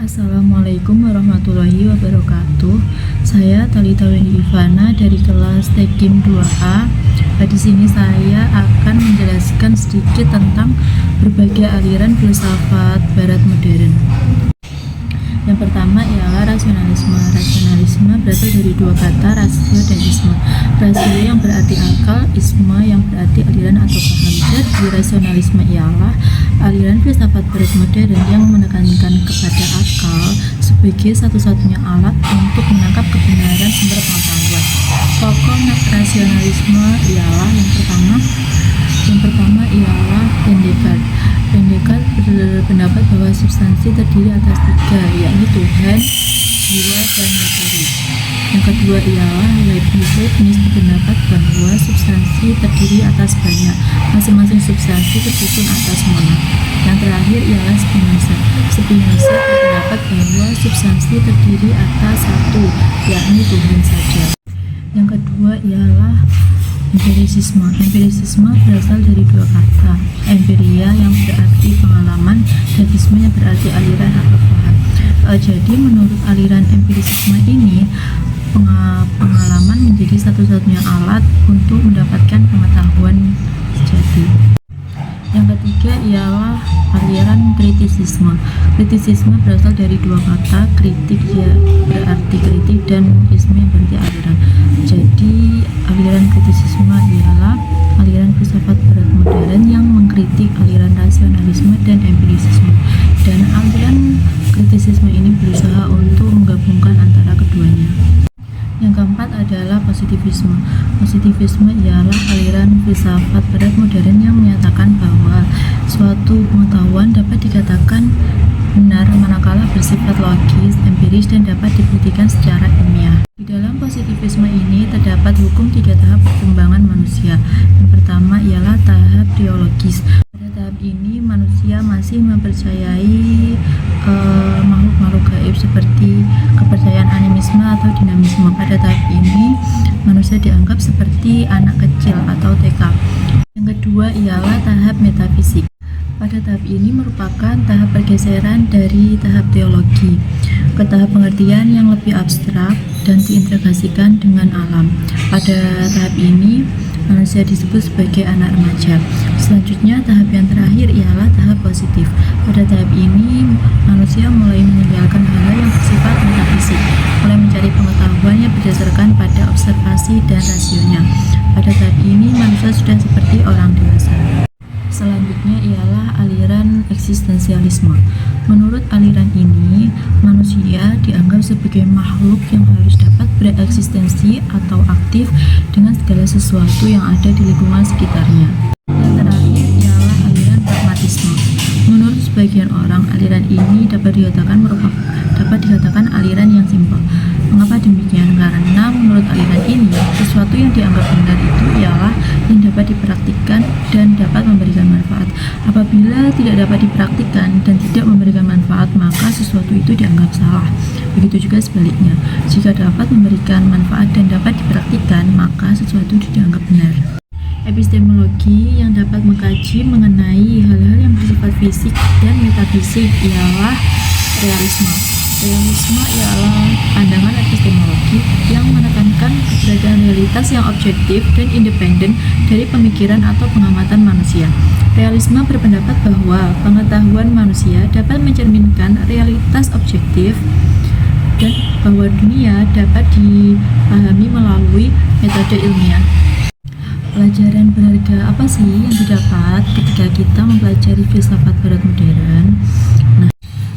Assalamualaikum warahmatullahi wabarakatuh. Saya Thalita Wendy Ivana dari kelas Tekim 2A. Di sini saya akan menjelaskan sedikit tentang berbagai aliran filsafat barat modern. Yang pertama ialah rasionalisme. Rasionalisme berasal dari dua kata, rasio dan isme. Rasio yang berarti akal, isme yang berarti aliran atau paham. Jadi rasionalisme ialah aliran filsafat barat modern yang menekankan kepada akal sebagai satu-satunya alat untuk menangkap kebenaran sumber pengetahuan. Tokoh rasionalisme ialah yang pertama ialah Descartes. Descartes berpendapat bahwa substansi terdiri atas tiga, yakni Tuhan, jiwa, dan materi. Yang kedua ialah Leibniz berpendapat bahwa substansi terdiri atas banyak, masing-masing substansi tersusun atas mana. Yang terakhir ialah Spinoza. Spinoza berpendapat bahwa substansi terdiri atas satu, yakni Tuhan saja. Yang kedua ialah empirisisme. Empirisisme berasal dari dua kata, empiria yang berarti pengalaman dan isme yang berarti aliran atau paham. Jadi menurut aliran empirisisme ini, pengalaman menjadi satu-satunya alat untuk mendapatkan pengetahuan sejati. Yang ketiga ialah aliran kritisisme. Kritisisme berasal dari dua kata, kritik ya berarti kritik dan isme yang berarti aliran. Jadi aliran kritisisme ialah aliran filsafat barat modern yang mengkritik aliran rasionalisme dan empirisisme. Dan aliran kritisisme ini berusaha untuk menggabungkan antara keduanya. Yang keempat adalah positivisme. Positivisme ialah aliran filsafat barat modern yang menyatakan bahwa suatu pengetahuan dapat dikatakan benar manakala bersifat logis, empiris, dan dapat dibuktikan secara ilmiah. Di dalam positivisme ini terdapat hukum tiga tahap perkembangan manusia. Yang pertama ialah tahap teologis. Pada tahap ini manusia masih mempercayai makhluk-makhluk gaib seperti kepercayaan animisme atau dinamisme. Pada tahap ini manusia dianggap seperti anak kecil atau TK. Yang kedua ialah tahap metafisik. Pada tahap ini merupakan tahap pergeseran dari tahap teologi ke tahap pengertian yang lebih abstrak dan diintegrasikan dengan alam. Pada tahap ini manusia disebut sebagai anak remaja. Selanjutnya tahap yang terakhir ialah tahap positif. Pada tahap ini manusia mulai meninggalkan hal-hal yang bersifat metafisik, mulai mencari pengetahuannya berdasarkan pada observasi dan rasionya. Pada tahap ini manusia sudah seperti orang dewasa. Selanjutnya ialah aliran eksistensialisme. Menurut aliran ini, manusia dianggap sebagai makhluk yang harus dapat bereksistensi atau aktif dengan segala sesuatu yang ada di lingkungan sekitarnya. Yang terakhir ialah aliran pragmatisme. Menurut sebagian orang, aliran ini dapat dikatakan aliran yang simpel. Mengapa demikian? Karena menurut aliran ini, sesuatu yang dianggap benar itu ialah yang dapat dipraktikkan dan dapat memberikan manfaat. Apabila tidak dapat dipraktikkan dan tidak memberikan manfaat, maka sesuatu itu dianggap salah. Begitu juga sebaliknya, jika dapat memberikan manfaat dan dapat dipraktikkan, maka sesuatu dianggap benar. Epistemologi yang dapat mengkaji mengenai hal-hal yang bersifat fisik dan metafisik ialah realisme. Realisme ialah pandangan epistemologi yang menekankan keberadaan realitas yang objektif dan independen dari pemikiran atau pengamatan manusia. Realisme berpendapat bahwa pengetahuan manusia dapat mencerminkan realitas objektif dan bahwa dunia dapat dipahami melalui metode ilmiah. Pelajaran berharga apa sih yang didapat ketika kita mempelajari filsafat barat modern?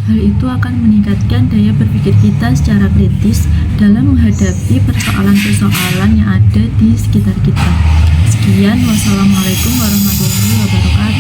Hal itu akan meningkatkan daya berpikir kita secara kritis dalam menghadapi persoalan-persoalan yang ada di sekitar kita. Sekian, wassalamualaikum warahmatullahi wabarakatuh.